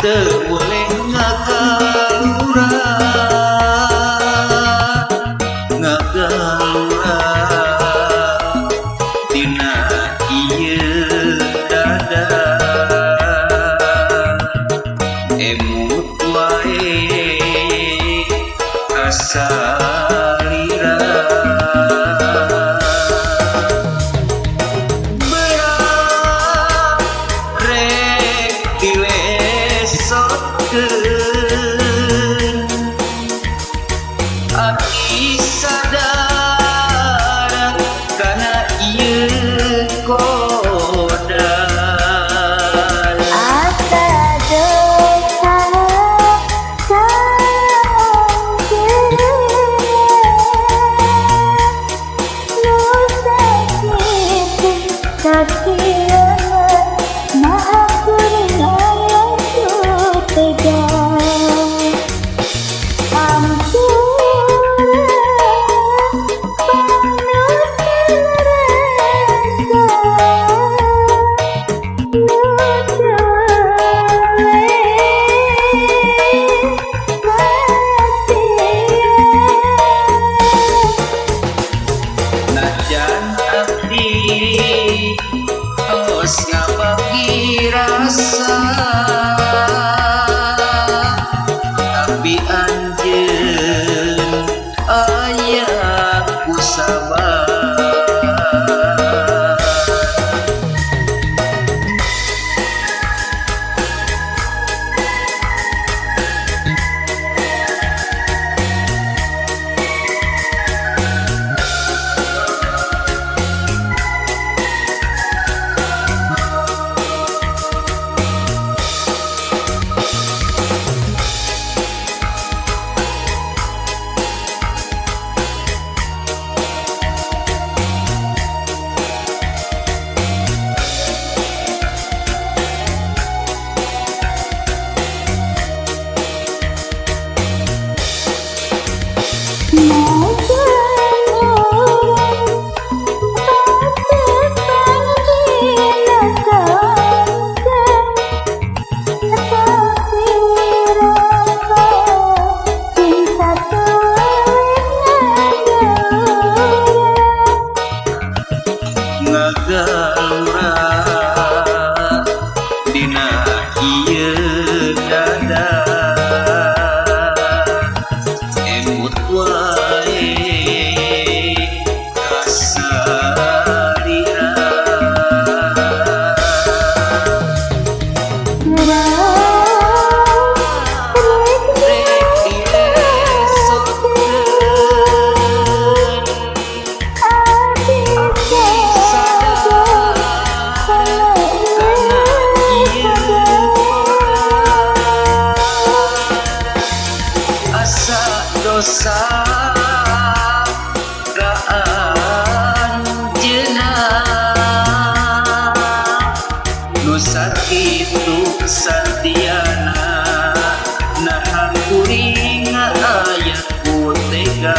teu boleh ngagalura tina ieu dada emut wae asa lira berat rek dilesotkeun abdi sadar kana ieu kodal asa dosa sakit maha kurnia yang tega najan abdi tos ngabagi rasa tapi anjeun aya ku sabar ngagalura dina ieu dada emut wae asa lira rek dilesotkeun abdi sadar kana ieu asa dosa ka anjeunna nu sakitu satiana naha kuring aya ku tega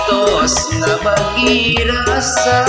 tos ngabagi rasa